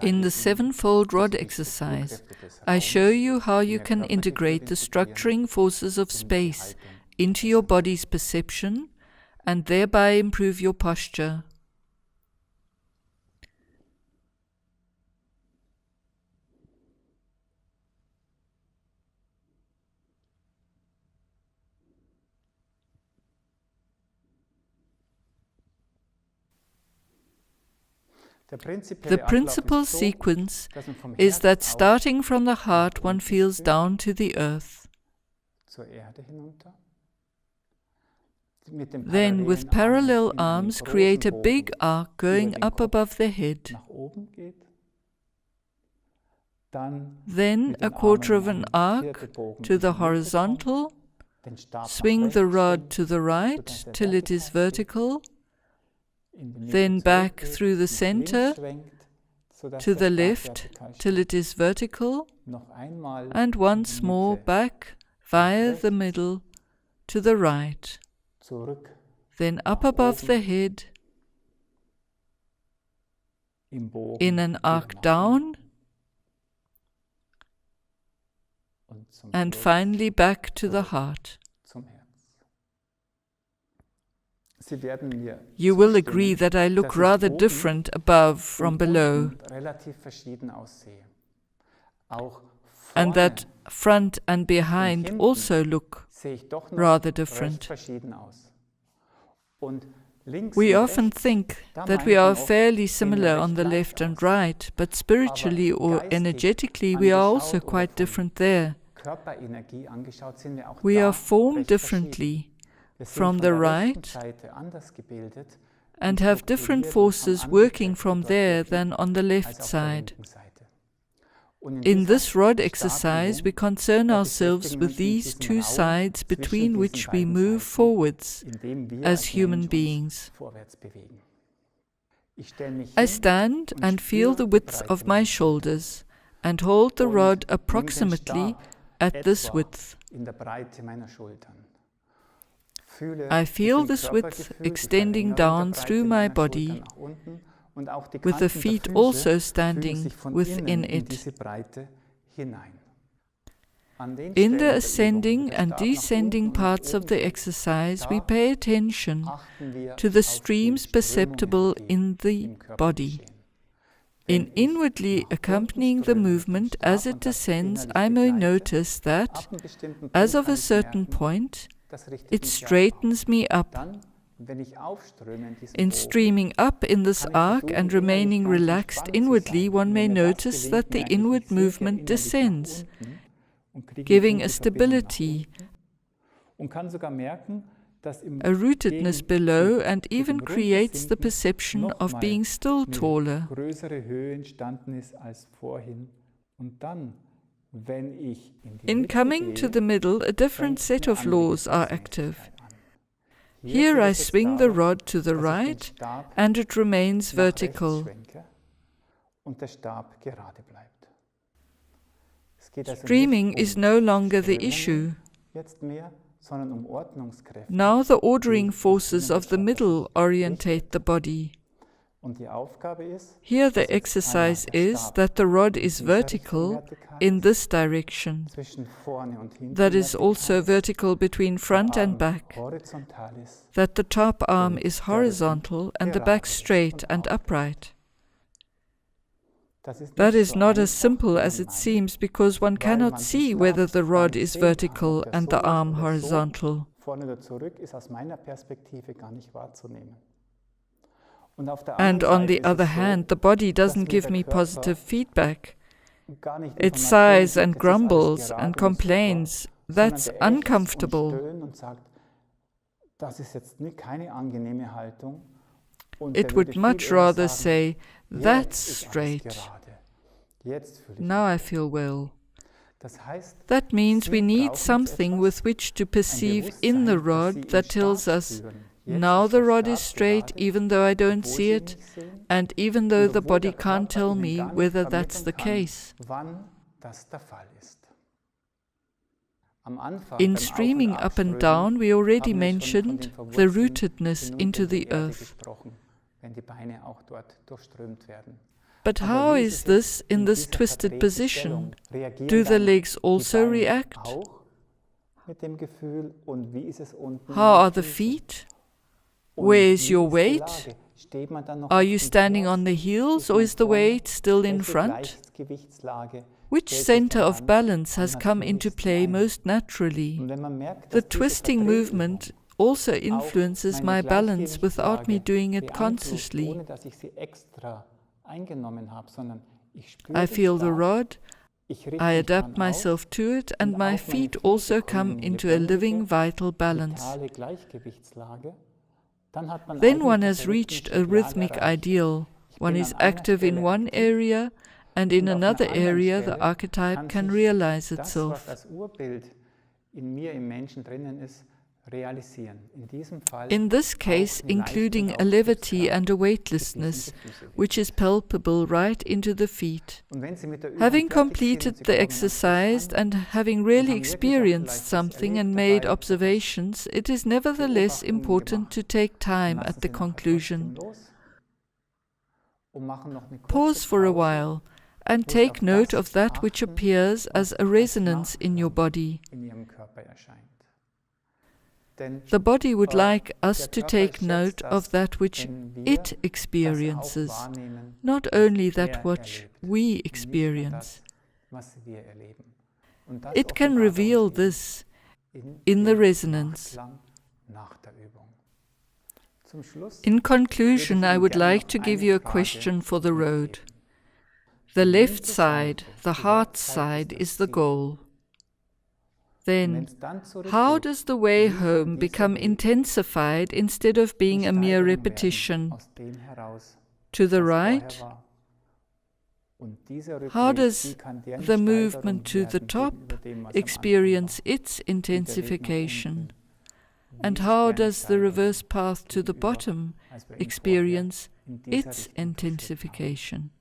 In the sevenfold rod exercise, I show you how you can integrate the structuring forces of space into your body's perception and thereby improve your posture. The principal sequence is that starting from the heart one feels down to the earth. Then with parallel arms create a big arc going up above the head. Then a quarter of an arc to the horizontal. Swing the rod to the right till it is vertical. Then back through the center to the left till it is vertical, and once more back via the middle to the right. Then up above the head, in an arc down, and finally back to the heart. You will agree that I look rather different above from below, and that front and behind also look rather different. We often think that we are fairly similar on the left and right, but spiritually or energetically we are also quite different there. We are formed differently from the right and have different forces working from there than on the left side. In this rod exercise, we concern ourselves with these two sides between which we move forwards as human beings. I stand and feel the width of my shoulders and hold the rod approximately at this width. I feel this width extending down through my body, with the feet also standing within it. In the ascending and descending parts of the exercise, we pay attention to the streams perceptible in the body. In inwardly accompanying the movement as it descends, I may notice that, as of a certain point, it straightens me up. In streaming up in this arc and remaining relaxed inwardly, one may notice that the inward movement descends, giving a stability, a rootedness below, and even creates the perception of being still taller. In coming to the middle, a different set of laws are active. Here I swing the rod to the right, and it remains vertical. Streaming is no longer the issue. Now the ordering forces of the middle orientate the body. Here the exercise is that the rod is vertical in this direction, that is also vertical between front and back, that the top arm is horizontal and the back straight and upright. That is not as simple as it seems, because one cannot see whether the rod is vertical and the arm horizontal. And on the other hand, the body doesn't give me positive feedback. It sighs and grumbles and complains. That's uncomfortable. It would much rather say, that's straight. Now I feel well. That means we need something with which to perceive in the rod that tells us, now the rod is straight even though I don't see it, and even though the body can't tell me whether that's the case. In streaming up and down, we already mentioned the rootedness into the earth. But how is this in this twisted position? Do the legs also react? How are the feet? Where is your weight? Are you standing on the heels, or is the weight still in front? Which center of balance has come into play most naturally? The twisting movement also influences my balance without me doing it consciously. I feel the rod, I adapt myself to it, and my feet also come into a living, vital balance. Then one has reached a rhythmic ideal. One is active in one area, and in another area the archetype can realize itself. In this case, including a levity and a weightlessness, which is palpable right into the feet. Having completed the exercise and having really experienced something and made observations, it is nevertheless important to take time at the conclusion. Pause for a while and take note of that which appears as a resonance in your body. The body would like us to take note of that which it experiences, not only that which we experience. It can reveal this in the resonance. In conclusion, I would like to give you a question for the road. The left side, the heart side, is the goal. Then, how does the way home become intensified instead of being a mere repetition? To the right? How does the movement to the top experience its intensification? And how does the reverse path to the bottom experience its intensification?